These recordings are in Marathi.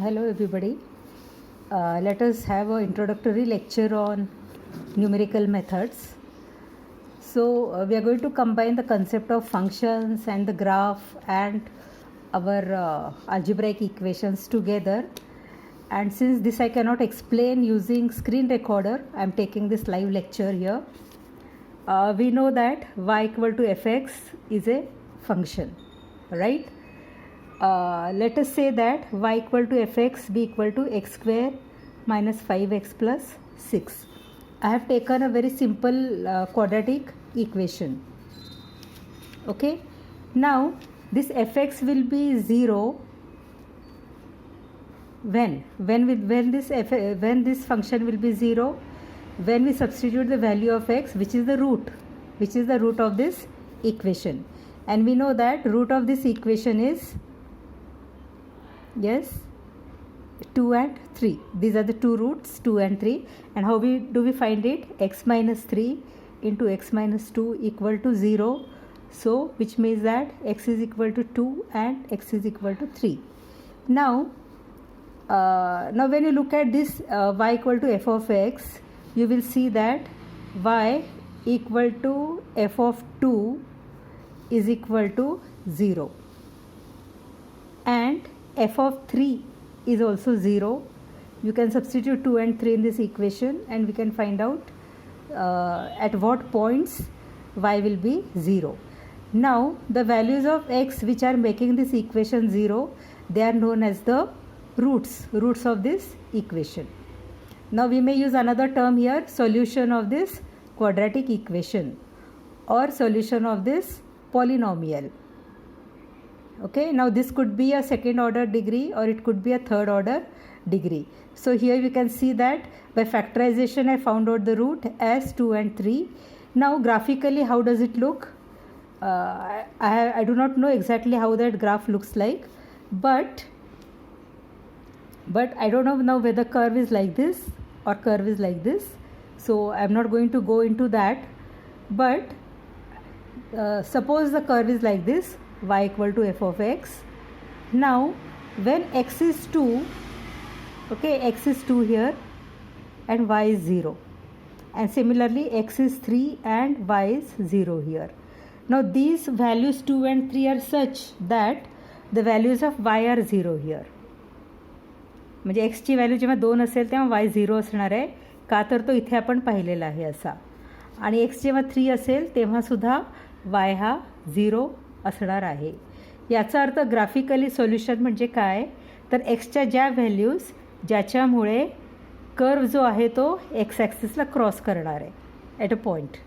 Hello everybody. Let us have an introductory lecture on numerical methods. So we are going to combine the concept of functions and the graph and our algebraic equations together. And since this I cannot explain using screen recorder, I am taking this live lecture here. We know that y equal to fx is a function, right? Let us say that y equal to fx be equal to x square minus 5x plus 6. I have taken a very simple quadratic equation. Okay. Now this fx will be 0 when this function will be 0 when we substitute the value of x, which is the root of this equation, and we know that root of this equation is 2 and 3. These are the two roots, 2 and 3. And how do we find it? X minus 3 into x minus 2 equal to 0. So which means that x is equal to 2 and x is equal to 3. Now when you look at this y equal to f of x, you will see that y equal to f of 2 is equal to 0 and f of 3 is also 0. You can substitute 2 and 3 in this equation and we can find out at what points y will be 0. Now the values of x which are making this equation 0, they are known as the roots of this equation. Now we may use another term here, solution of this quadratic equation or solution of this polynomial. Okay, now this could be a second order degree or it could be a third order degree. So here we can see that by factorization I found out the root as 2 and 3. Now graphically how does it look? I do not know exactly how that graph looks like, but I don't know now whether curve is like this or curve is like this. So I am not going to go into that, but suppose the curve is like this, y equal to f of x. Now when x is 2, okay, x is 2 here and y is 0, and similarly x is 3 and y is 0 here. Now these values 2 and 3 are such that the values of y are 0 here. म्हणजे एक्सची व्हॅल्यू जेव्हा 2 असेल तेव्हा वाय 0 असणार आहे, का तर तो इथे आपण पाहिलेला आहे असा, आणि एक्स जेव्हा 3 असेल तेव्हासुद्धा वाय हा 0 असणार आहे. याचा अर्थ ग्राफिकली सोल्युशन म्हणजे काय, तर एक्सच्या ज्या व्हॅल्यूज ज्याच्यामुळे कर्व जो आहे तो एक्स ॲक्सिसला क्रॉस करणार आहे at a point.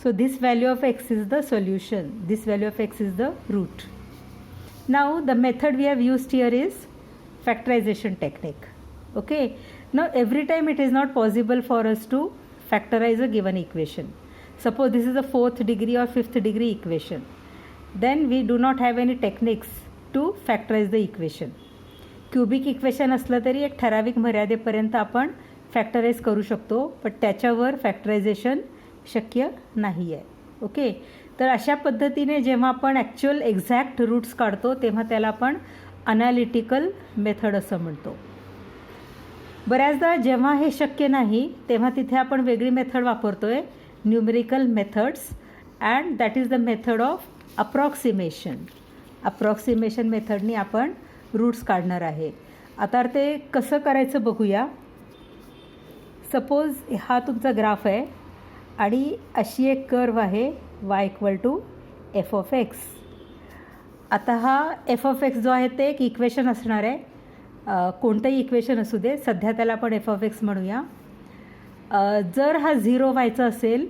So this value of x is the solution, this value of x is the root. Now the method we have used here is factorization technique. Okay, now every time it is not possible for us to factorize a given equation. Suppose this is a 4th degree or 5th degree equation, then we do not have any techniques to factorize the equation. Cubic equation असलं तरी एक ठराविक मर्यादेपर्यंत आपण फॅक्टराइज करू शकतो, पण त्याच्यावर फॅक्टरायझेशन शक्य नाही आहे. ओके, तर अशा पद्धतीने जेव्हा आपण ॲक्च्युअल एक्झॅक्ट रूट्स काढतो तेव्हा त्याला आपण अनालिटिकल मेथड असं म्हणतो. बऱ्याचदा जेव्हा हे शक्य नाही तेव्हा तिथे आपण वेगळी मेथड वापरतो आहे, numerical methods, and that is the method of approximation. Approximation मेथडनी आपण रूट्स काढणार आहे. आता ते कसं करायचं बघूया. सपोज हा तुमचा ग्राफ आहे आणि अशी एक कर्व आहे y equal to f of x. आता हा एफ ऑफ एक्स जो आहे ते एक इक्वेशन असणार आहे, कोणतंही इक्वेशन असू दे, सध्या त्याला आपण एफ ऑफ एक्स म्हणूया. जर हा 0 व्हायचा असेल,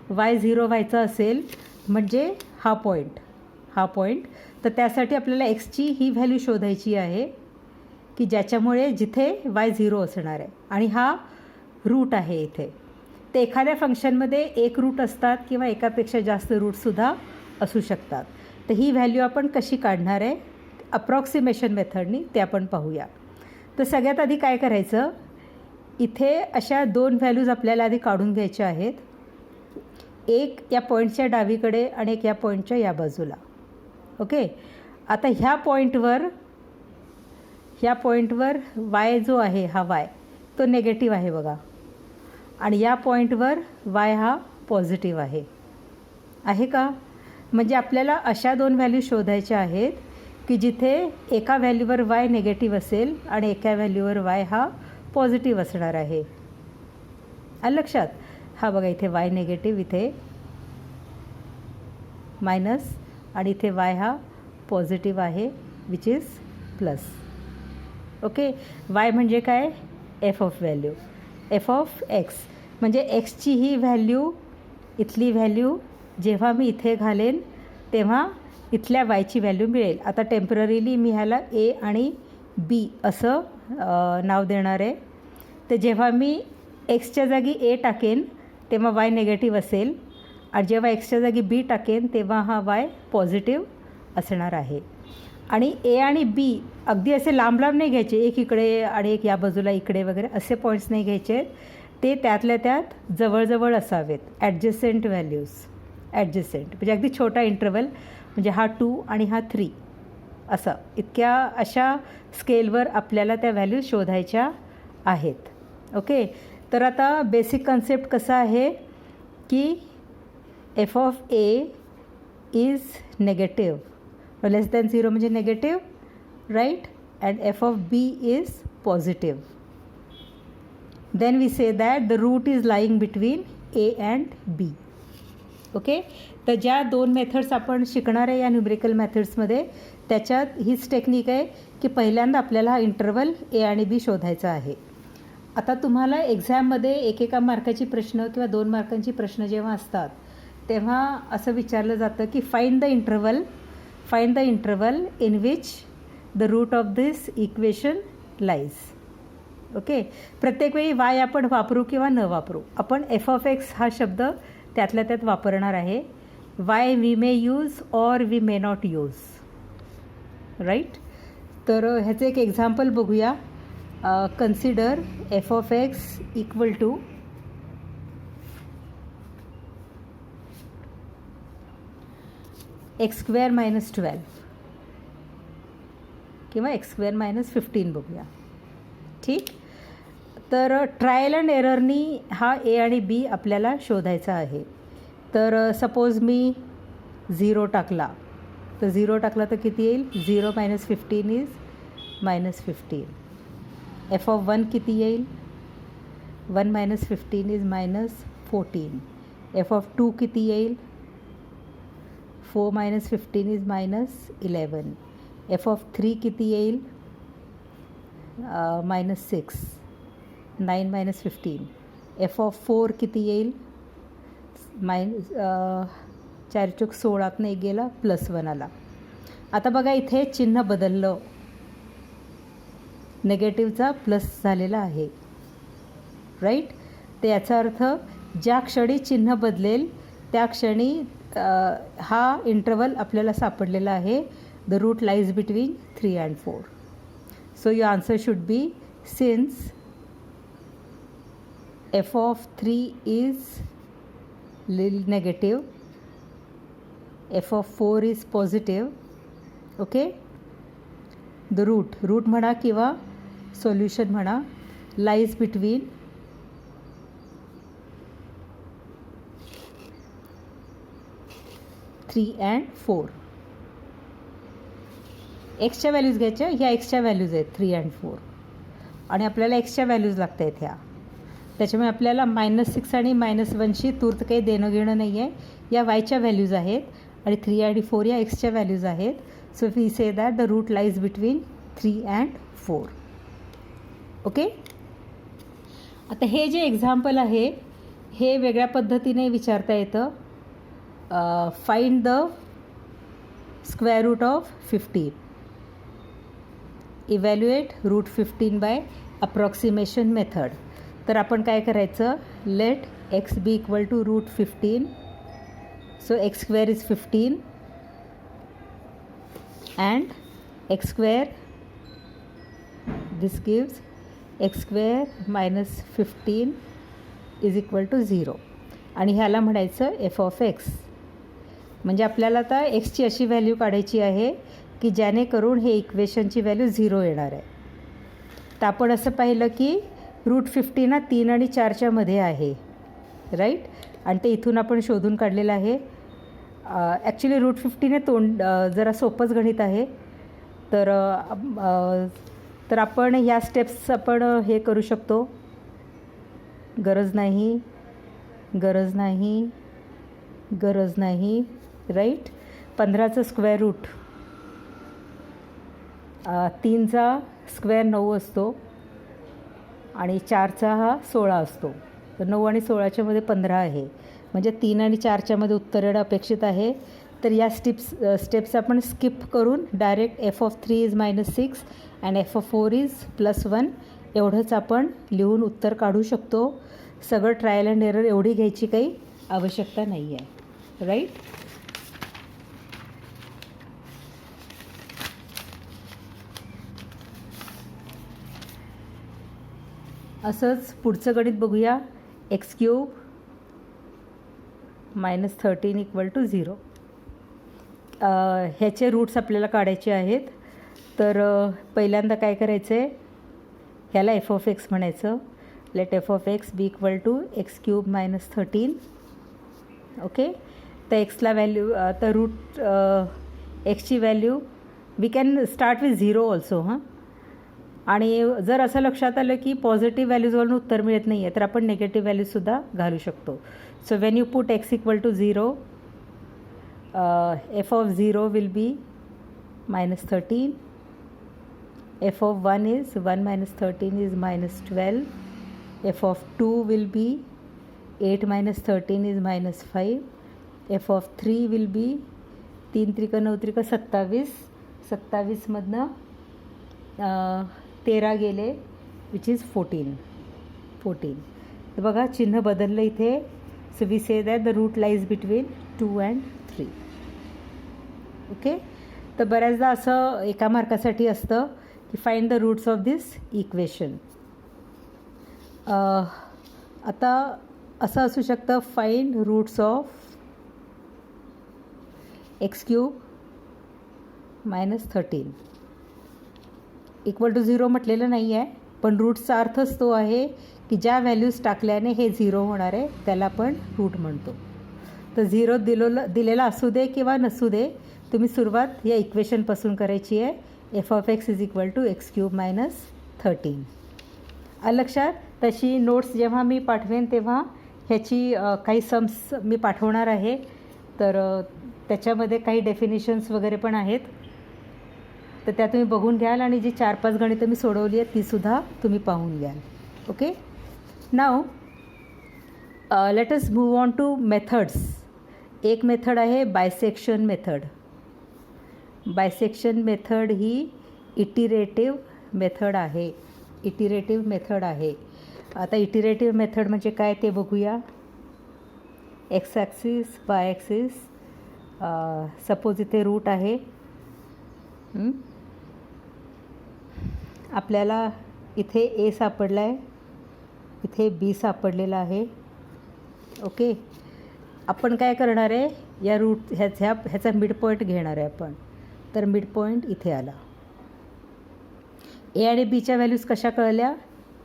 वाय 0 व्हायचा असेल म्हणजे हा पॉईंट, तर त्यासाठी आपल्याला एक्सची ही व्हॅल्यू शोधायची आहे की ज्याच्यामुळे जिथे वाय 0 असणार आहे, आणि हा रूट आहे इथे. ते एखाद्या फंक्शनमध्ये एक रूट असतात किंवा एकापेक्षा जास्त रूटसुद्धा असू शकतात. तर ही व्हॅल्यू आपण कशी काढणार आहे अप्रॉक्सिमेशन मेथडनी ते आपण पाहूया. तर सगळ्यात आधी काय करायचं, इथे अशा 2 व्हॅल्यूज आपल्याला आधी काढून घ्यायच्या आहेत, एक या पॉईंटच्या डावीकडे आणि एक या पॉईंटच्या या बाजूला. ओके, आता ह्या ह्या पॉईंटवर वाय जो आहे हा वाय तो नेगेटिव्ह आहे बघा, आणि या पॉईंटवर वाय हा पॉझिटिव्ह आहे का? म्हणजे आपल्याला अशा दोन व्हॅल्यू शोधायच्या आहेत की जिथे एका व्हॅल्यूवर वाय नेगेटिव्ह असेल आणि एका व्हॅल्यूवर वाय हा पॉझिटिव्ह असणार आहे. आलं लक्षात? हा बघा, इथे वाय नेगेटिव्ह, इथे मायनस, आणि इथे वाय हा पॉझिटिव्ह आहे which is plus. Okay, Y म्हणजे काय? F of value, F of x, म्हणजे एक्सची ही व्हॅल्यू, इथली व्हॅल्यू जेव्हा मी इथे घालेन तेव्हा इथल्या वायची व्हॅल्यू मिळेल. आता टेम्पररीली मी ह्याला ए आणि बी असं नाव देणार आहे. तर जेव्हा मी एक्सच्या जागी ए टाकेन तेव्हा वाय नेगेटिव्ह असेल, आणि जेव्हा एक्सच्या जागी बी टाकेन तेव्हा हा वाय पॉझिटिव्ह असणार आहे. आणि ए आणि बी अगदी असे लांब लांब नाही घ्यायचे, एक इकडे आणि एक या बाजूला इकडे वगैरे असे पॉईंट्स नाही घ्यायचे, ते त्यातल्या त्यात जवळजवळ असावेत, ॲडजसेंट व्हॅल्यूज, ॲडजसेंट म्हणजे अगदी छोटा इंटरवल, म्हणजे हा 2 आणि हा 3 असं, इतक्या अशा स्केलवर आपल्याला त्या व्हॅल्यू शोधायच्या आहेत. ओके, तर आता बेसिक कन्सेप्ट कसा आहे की f of a is negative, less than 0 म्हणजे negative, right, and f of b is positive. Then we say that the root is lying between a and b. Okay, तर ज्या दोन मेथड्स आपण शिकणार आहे या न्यूमेरिकल मेथड्समध्ये, त्याच्यात हीच टेक्निक आहे की पहिल्यांदा आपल्याला हा इंटरवल ए आणि बी शोधायचा आहे. आता तुम्हाला एक्झाममध्ये एकेका मार्काची प्रश्न किंवा 2 मार्कांची प्रश्न जेव्हा असतात तेव्हा असं विचारलं जातं की find the interval in which the root of this equation lies. Okay, प्रत्येक वेळी वाय आपण वापरू किंवा न वापरू, आपण एफ ऑफ एक्स हा शब्द त्यातल्या त्यात वापरणार आहे. Why we may use or we may not use, right. तर ह्याचं एक एक्झाम्पल बघूया. Consider f of x equal to x square minus 12 किंवा एक्स स्क्वेअर मायनस 15 बघूया. ठीक, तर ट्रायल अँड एररनी हा ए आणि बी आपल्याला शोधायचा आहे. तर सपोज मी 0 टाकला, तर 0 टाकला तर किती येईल? 0 minus 15 is minus 15. F of 1 किती येईल? 1 minus 15 is minus 14. F of 2 किती येईल? 4 minus 15 is minus 11. F of 3 किती येईल? मायनस 6. 9 मायनस 15. एफ ऑफ 4 किती येईल? मायनस 4 चौक 16 नाही गेला, प्लस 1 आला. आता बघा इथे चिन्ह बदललं, नेगेटिव्हचा प्लस झालेला आहे, राईट. तर याचा अर्थ ज्या क्षणी चिन्ह बदलेल त्या क्षणी हा इंटरवल आपल्याला सापडलेला आहे. The root lies between 3 and 4. So your answer should be since f of 3 is negative, f of 4 is positive. Okay, the root म्हणा किंवा सोल्युशन म्हणा, लाईज बिटवीन 3 and 4. एक्सच्या व्हॅल्यूज घ्यायच्या, ह्या एक्सच्या व्हॅल्यूज आहेत 3 and 4, आणि आपल्याला एक्सच्या व्हॅल्यूज लागत आहेत ह्या. त्याच्यामुळे आपल्याला -6 आणि -1शी तूर्त काही देणं घेणं नाही आहे. या वायच्या व्हॅल्यूज आहेत आणि 3 आणि 4 या एक्सच्या व्हॅल्यूज आहेत. So we say that the root lies between 3 and 4. Okay, आता हे जे एक्झाम्पल आहे हे वेगळ्या पद्धतीने विचारता येतं. Find the square root of 15. Evaluate root 15 by approximation method. तर आपण काय करायचं? Let x be equal to root 15. So x square is 15 and x square, this gives x square minus 15 is equal to 0. आणि ह्याला म्हणायचं एफ ऑफ एक्स. म्हणजे आपल्याला आता एक्सची अशी व्हॅल्यू काढायची आहे की जेणेकरून हे इक्वेशनची व्हॅल्यू 0 येणार आहे. तर आपण असं पाहिलं की √50 ना 3 आणि 4च्या मध्ये आहे, राईट. आणि ते इथून आपण शोधून काढलेलं आहे. ॲक्च्युली √50 तोंड जरा सोपंच गणित आहे. तर आपण ह्या स्टेप्स आपण हे करू शकतो. गरज नाही, राईट. 15चं स्क्वेअर रूट, 3चा स्क्वेअर 9 असतो आणि 4चा हा 16 असतो. तर 9 आणि 16च्या मध्ये 15 आहे, म्हणजे 3 आणि 4च्या मध्ये उत्तर येणं अपेक्षित आहे. तर या स्टेप्स आपण स्किप करून direct f(3) is -6 and f(4) is +1 एवढंच आपण लिहून उत्तर काढू शकतो. सगळं ट्रायल अँड एरर एवढी घ्यायची काही आवश्यकता नाही आहे, राईट. असंच पुढचं गणित बघूया. x³ -13 = 0. ह्याचे रूट्स आपल्याला काढायचे आहेत. तर पहिल्यांदा काय करायचं आहे, ह्याला f(x) म्हणायचं. Let f(x) be equal to x³ -13. Okay. तर एक्सला व्हॅल्यू, तर रूट एक्सची value we can start with 0 also. आणि जर असं लक्षात आलं की पॉझिटिव्ह व्हॅल्यूजवरून उत्तर मिळत नाही आहे, तर आपण निगेटिव्ह व्हॅल्यूजसुद्धा घालू शकतो. So when you put x = 0, f(0) will be -13. f(1) is 1 - 13 is -12. f(2) will be 8 - 13 is -5. f(3) will be 3 × 3 = 9 × 27. 27मधनं 13 गेले, विच इज 14. तर बघा चिन्ह बदललं इथे. So we say that the root lies between 2 and 3. Okay. तर बऱ्याचदा असं एका मार्कासाठी असतं की find the roots of this equation. आता असं असू शकतं, फाइंड रूट्स ऑफ x³ -13 = 0 म्हटलेलं नाही आहे, पण रूटचा अर्थच तो आहे की ज्या व्हॅल्यूज टाकल्याने हे 0 होणार आहे त्याला आपण रूट म्हणतो. तर 0 दिलेला असू दे किंवा नसू दे, तुम्ही सुरुवात या इक्वेशनपासून करायची आहे. f(x) = x³ -13. लक्षात. तशी नोट्स जेव्हा मी पाठवेन तेव्हा ह्याची काही सम्स मी पाठवणार आहे. तर त्याच्यामध्ये काही डेफिनेशन्स वगैरे पण आहेत, तर त्या तुम्ही बघून घ्याल. आणि जी 4-5 गणितं मी सोडवली आहेत तीसुद्धा तुम्ही पाहून घ्याल. Okay. Now let us move on two methods. एक मेथड आहे बायसेक्शन मेथड. बायसेक्शन मेथड ही इटिरेटिव्ह मेथड आहे. आता इटिरेटिव्ह मेथड म्हणजे काय ते बघूया. X axis, Y axis, suppose इथे रूट आहे. आपल्याला इथे A सापडला आहे, इथे B सापडलेला आहे. ओके. आपण काय करणार आहे, या रूट ह्याचा मिड पॉईंट घेणार आहे आपण. तर मिड पॉईंट इथे आला. A आणि Bच्या व्हॅल्यूज कशा कळल्या.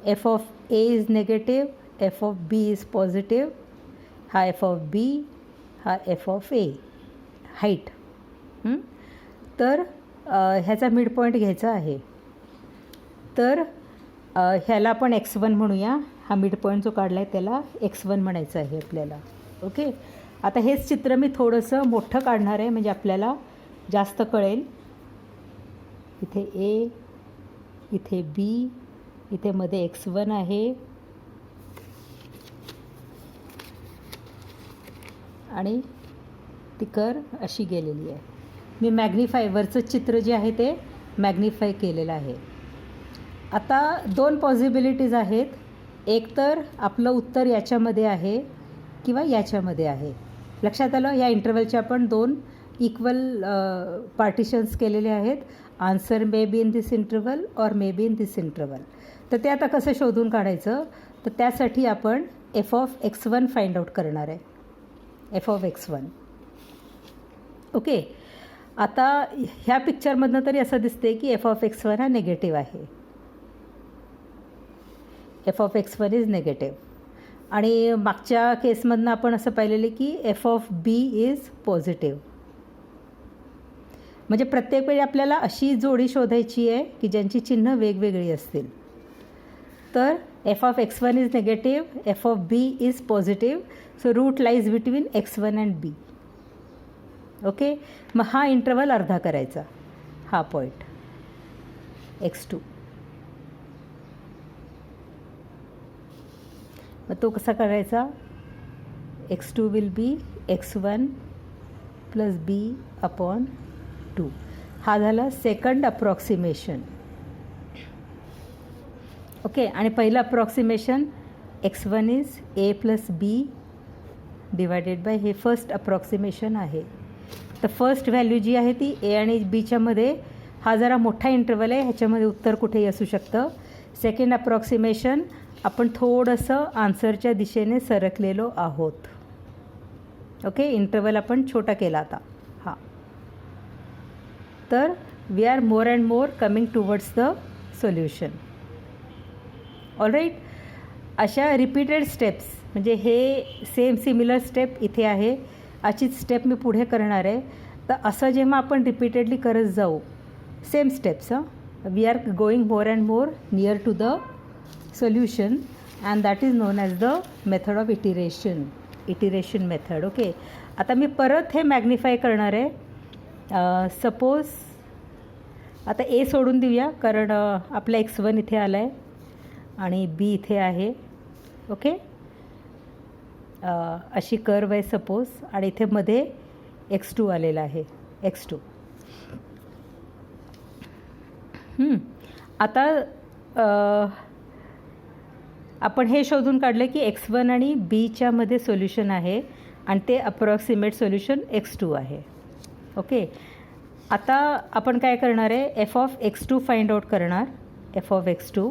f(a) is negative, f(b) is positive. हा f(b), हा f(a), हाईट. तर ह्याचा मिड पॉईंट घ्यायचा आहे. तर ह्याला आपण x1 म्हणूया. हा मिड पॉईंट जो काढला आहे त्याला x1 म्हणायचं आहे आपल्याला. ओके. आता हेच चित्र मी थोडंसं मोठं काढणार आहे म्हणजे आपल्याला जास्त कळेल. इथे A, इथे B, इथे मध्ये x1 आहे आणि ती कर्व अशी गेलेली आहे. मी मॅग्निफायवरचं चित्र जे आहे ते मॅग्निफाय केलेलं आहे. आता 2 पॉसिबिलिटीज आहेत. एक तर आपलं उत्तर याच्यामध्ये आहे किंवा याच्यामध्ये आहे. लक्षात आलं. या इंटरवलचे आपण 2 इक्वल पार्टिशन्स केलेले आहेत. Answer may be in this interval और may be in this interval. तर ते आता कसं शोधून काढायचं, तर त्यासाठी आपण f(x1) फाइंड आउट करणार आहे. f(x1). ओके. आता ह्या पिक्चरमधनं तरी असं दिसते की f(x1) हा निगेटिव्ह आहे. F of x1 is negative. आणि मागच्या केसमधनं आपण असं पाहिलेलं की f of b is positive. म्हणजे प्रत्येक वेळी आपल्याला अशी जोडी शोधायची आहे की ज्यांची चिन्ह वेगवेगळी असतील. तर f of x1 is negative, f of b is positive, so root lies between x1 and b. Okay, मग हा इंटरवल अर्धा करायचा, हा पॉईंट x2. मग तो कसा करायचा? x2 will be x1 plus b upon 2. हा झाला सेकंड अप्रॉक्सिमेशन. ओके, आणि पहिलं approximation x1 is a plus b divided by, हे फर्स्ट अप्रॉक्सिमेशन आहे. तर फर्स्ट व्हॅल्यू जी आहे ती ए आणि बीच्यामध्ये, हा जरा मोठा इंटरवल आहे, ह्याच्यामध्ये उत्तर कुठेही असू शकतं. सेकंड अप्रॉक्सिमेशन आपण थोडंसं आन्सरच्या दिशेने सरकलेलो आहोत. ओके, इंटरवल आपण छोटा केला आता. हां, तर we are more and more coming towards the solution. All right, अशा रिपीटेड स्टेप्स, म्हणजे हे सेम सिमिलर स्टेप इथे आहे, अशीच स्टेप मी पुढे करणार आहे. तर असं जेव्हा आपण रिपीटेडली करत जाऊ same steps, we are going more and more near to the solution, and that is known as the method of iteration method. Okay, आता मी परत हे मॅग्निफाय करणार आहे. सपोज आता ए सोडून देऊया, कारण आपला x1 इथे आला आहे आणि बी इथे आहे. ओके, अशी कर्व आहे सपोज, आणि इथे मध्ये x2 आलेला आहे, x2. आता आपण हे शोधून काढलं की x1 आणि बीच्या मध्ये सोल्युशन आहे आणि ते अप्रॉक्सिमेट सोल्युशन x2 आहे. ओके, आता आपण काय करणार आहे, f of x2 find out करणार. एफ ऑफ x2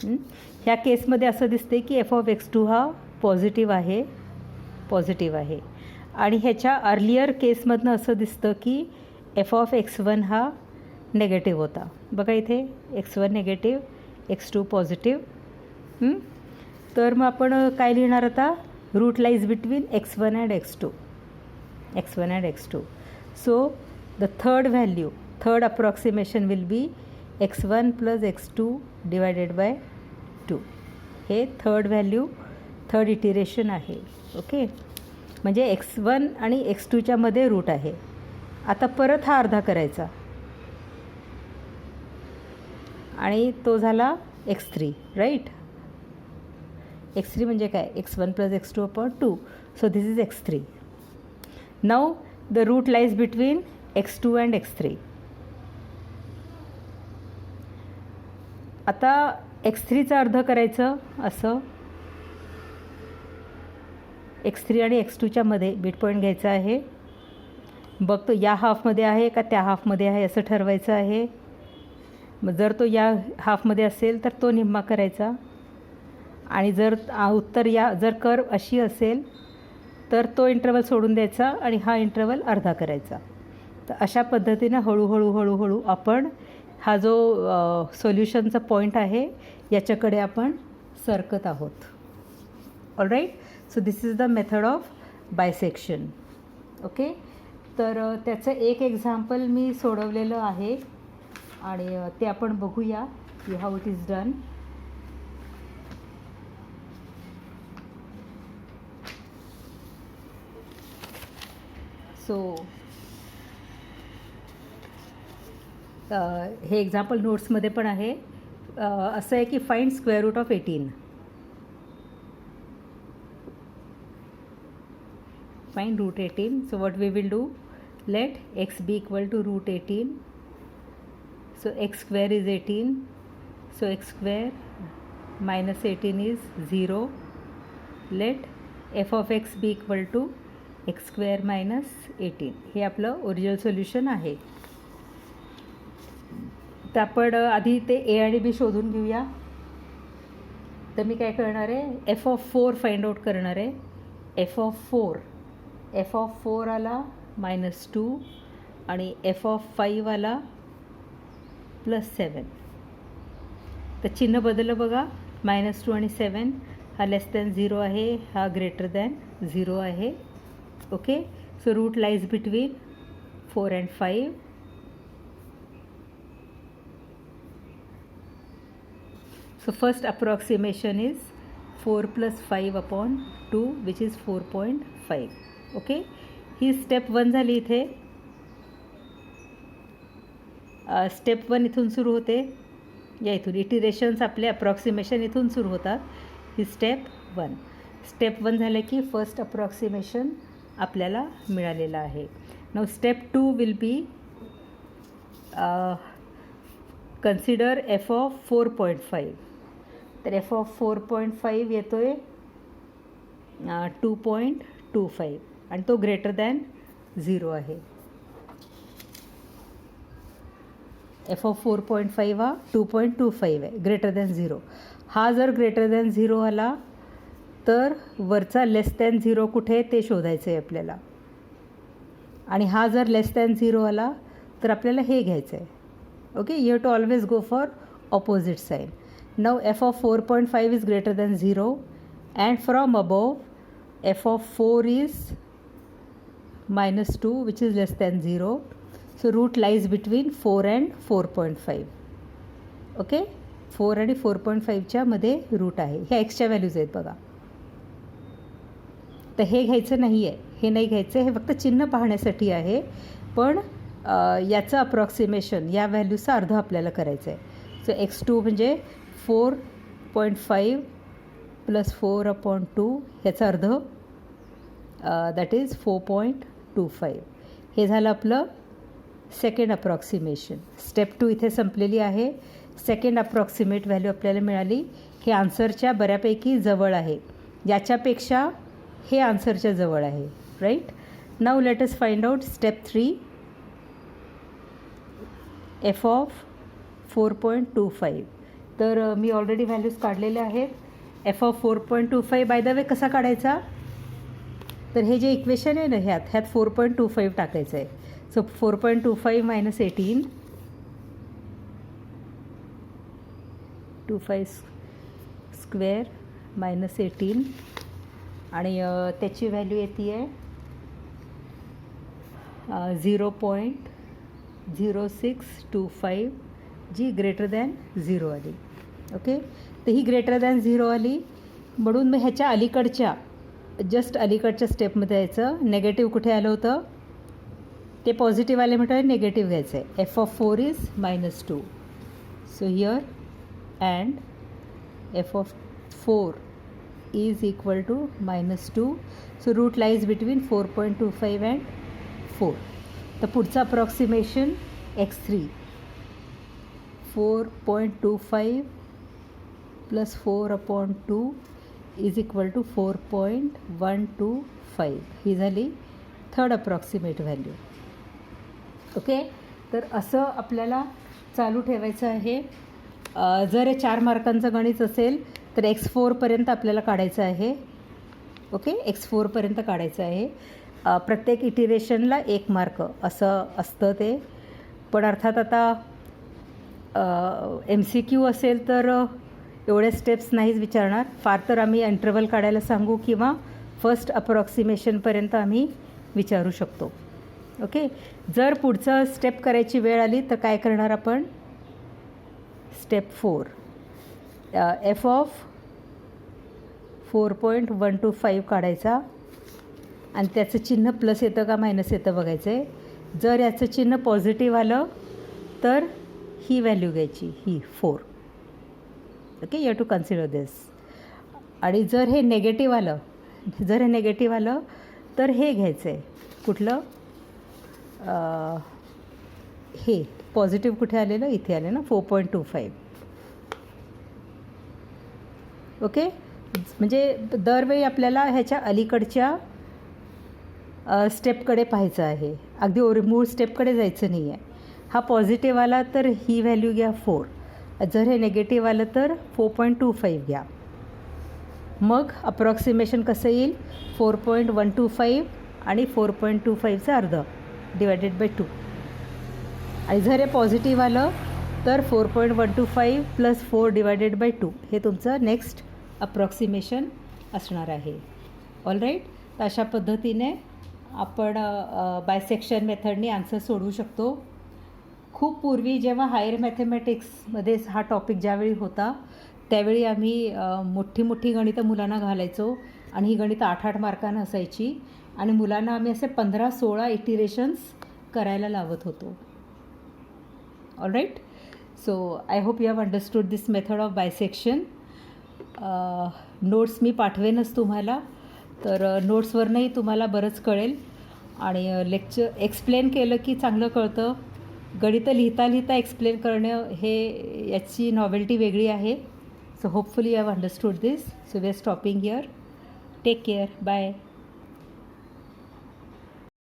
ह्या केसमध्ये असं दिसते की एफ ऑफ x2 हा पॉझिटिव्ह आहे, आणि ह्याच्या अर्लियर केसमधनं असं दिसतं की एफ ऑफ x1 हा नेगेटिव्ह होता. बघा इथे x1 नेगेटिव्ह, x2 पॉझिटिव्ह. तर मग आपण काय लिहिणार आता? Root lies between x1 and x2. So the third approximation will be x1 plus x2 divided by 2. हे थर्ड इटिरेशन आहे. ओके, म्हणजे x1 आणि x2च्या मध्ये रूट आहे. आता परत हा अर्धा करायचा आणि तो झाला x3, राईट. x3 म्हणजे काय? x1 plus x2 upon 2. So this is x3. Now the root lies between x2 and x3. आता x3चं अर्ध करायचं असं, x3 आणि x2च्या मध्ये मिड पॉईंट घ्यायचा आहे. बघतो या हाफमध्ये आहे का त्या हाफमध्ये आहे असं ठरवायचं आहे. मग जर तो या हाफमध्ये असेल तर तो निम्मा करायचा, आणि जर जर कर्व अशी असेल तर तो इंटरवल सोडून द्यायचा आणि हा इंटरवल अर्धा करायचा. तर अशा पद्धतीनं हळूहळू आपण हा जो सोल्युशनचा पॉईंट आहे याच्याकडे आपण सरकत आहोत. All right, so this is the method of bisection. Okay, तर त्याचं एक एक्झाम्पल मी सोडवलेलं आहे आणि ते आपण बघूया की how it is done. So हे एक्झाम्पल नोट्समध्ये पण आहे. असं आहे की find square root of 18. Find root 18. So what we will do, let x be equal to root 18. So x square is 18. So x square minus 18 is 0. Let f of x be equal to x square minus 18. हे आपलं ओरिजिनल सोल्युशन आहे. तर आपण आधी ते ए आणि बी शोधून घेऊया. तर मी काय करणार आहे, एफ ऑफ 4 फाइंड आउट करणार आहे. एफ ऑफ 4 आला -2 आणि एफ ऑफ 5 आला +7. तर चिन्ह बदललं बघा. -2 आणि 7 हा लेस दॅन 0 आहे, हा ग्रेटर दॅन 0 आहे. Okay, so root lies between 4 and 5. So first approximation is 4 plus 5 upon 2 which is 4.5. Okay, he step 1 झाली इथे. स्टेप 1 इथून सुरू होते, या इथून इटिरेशन्स आपले अप्रॉक्सिमेशन इथून सुरू होतात. ही स्टेप 1. स्टेप 1 झालं की फर्स्ट अप्रॉक्सिमेशन आपल्याला मिळालेलं आहे. Now step 2 will be consider f of 4.5. तर एफ ऑफ 4.5 येतो आहे 2.25 आणि तो ग्रेटर दॅन 0 आहे. एफ ऑफ 4.5 हा 2.25 आहे, ग्रेटर दॅन 0. हा जर ग्रेटर दॅन 0 आला तर वरचा लेस दॅन 0 कुठे आहे ते शोधायचं आहे आपल्याला. आणि हा जर लेस दॅन 0 आला तर आपल्याला हे घ्यायचं आहे. Okay, you have to always go for opposite sign. Now f of 4.5 is greater than 0 and from above f of 4 is -2 which is less than 0. So root lies between 4 and 4.5. Okay, 4 आणि 4.5च्या मध्ये रूट आहे. ह्या एक्सच्या व्हॅल्यूज आहेत बघा. तर हे घ्यायचं नाही आहे, हे नाही घ्यायचं, हे फक्त चिन्ह पाहण्यासाठी आहे. पण याचं अप्रॉक्सिमेशन या व्हॅल्यूचं अर्ध आपल्याला करायचं आहे. सो x2 म्हणजे 4.5 + 4/2 ह्याचा अर्ध दॅट इज 4.25. हे झालं आपलं सेकंड अप्रॉक्सिमेशन. स्टेप 2 इथे संपलेली आहे. सेकंड अप्रॉक्सिमेट व्हॅल्यू आपल्याला मिळाली. हे आन्सरच्या बऱ्यापैकी जवळ आहे, याच्यापेक्षा हे आन्सरच्या जवळ आहे. Right, now let us find out step 3. F of 4.25. तर मी ऑलरेडी व्हॅल्यूज काढलेल्या आहेत. F of 4.25 by the way कसा काढायचा, तर हे जे इक्वेशन आहे ना ह्यात 4.25 टाकायचं आहे. सो 4.25 - 18, 25 स्क्वेअर -18 आणि त्याची व्हॅल्यू येते आहे 0.0625 जी ग्रेटर दॅन 0 आली. ओके, तर ही ग्रेटर दॅन 0 आली म्हणून मग ह्याच्या अलीकडच्या जस्ट अलीकडच्या स्टेपमध्ये यायचं. नेगेटिव्ह कुठे आलं होतं ते पॉझिटिव्ह आले म्हटलं नेगेटिव्ह घ्यायचं आहे. F of 4 is -2. So here and f of 4 is equal to -2. So root lies between 4.25 and 4. तर पुढचा approximation x3 4.25 + 4/2 is equal to 4.125. ही झाली थर्ड अप्रॉक्सिमेट व्हॅल्यू. ओके, तर असं आपल्याला चालू ठेवायचं आहे. जर हे 4 मार्कांचं गणित असेल तर x4पर्यंत आपल्याला काढायचं आहे. ओके, x4पर्यंत काढायचं आहे. प्रत्येक इटिरेशनला 1 मार्क असं असतं ते. पण अर्थात आता MCQ असेल तर एवढे स्टेप्स नाहीच विचारणार. फार तर आम्ही इंटरवल काढायला सांगू किंवा फर्स्ट अप्रॉक्सिमेशनपर्यंत आम्ही विचारू शकतो. ओके, जर पुढचं स्टेप करायची वेळ आली तर काय करणार आपण, स्टेप 4 एफ ऑफ 4.125 काढायचा आणि त्याचं चिन्ह प्लस येतं का मायनस येतं बघायचं आहे. जर याचं चिन्ह पॉझिटिव्ह आलं तर ही व्हॅल्यू घ्यायची, ही 4. Okay, you have to consider this. आणि जर हे नेगेटिव्ह आलं तर हे घ्यायचं आहे. कुठलं, हे पॉझिटिव्ह कुठे आलेलं, इथे आलं ना 4.25. ओके, म्हणजे दरवेळी आपल्याला ह्याच्या अलीकडच्या स्टेपकडे पाहायचं आहे, अगदी मूळ स्टेपकडे जायचं नाही आहे. हा पॉझिटिव्ह आला तर ही व्हॅल्यू घ्या 4. जर हे निगेटिव्ह आलं तर 4.25 घ्या. मग अप्रॉक्सिमेशन कसं येईल, 4.125 आणि 4.25चं अर्ध डिवायडेड बाय 2. आणि जर हे पॉझिटिव्ह आलं तर 4.125 प्लस 4 डिवायडेड बाय 2 हे तुमचं नेक्स्ट अप्रॉक्सिमेशन असणार आहे. All right. तर अशा पद्धतीने आपण बायसेक्शन मेथडनी आन्सर सोडवू शकतो. खूप पूर्वी जेव्हा हायर मॅथेमॅटिक्समध्ये हा टॉपिक ज्यावेळी होता त्यावेळी आम्ही मोठी मोठी गणितं मुलांना घालायचो आणि ही गणितं 8-8 मार्कांना असायची आणि मुलांना आम्ही असे 15-16 इटिरेशन्स करायला लावत होतो. All right. So I hope you have understood this method of bisection. Notes मी पाठवेनच तुम्हाला, तर नोट्सवरनंही तुम्हाला बरंच कळेल आणि लेक्चर एक्सप्लेन केलं की चांगलं कळतं. गणितं लिहिता लिहिता एक्सप्लेन करणं हे याची नॉवेल्टी वेगळी आहे. So hopefully you have understood this. So we are stopping here. Take care. Bye.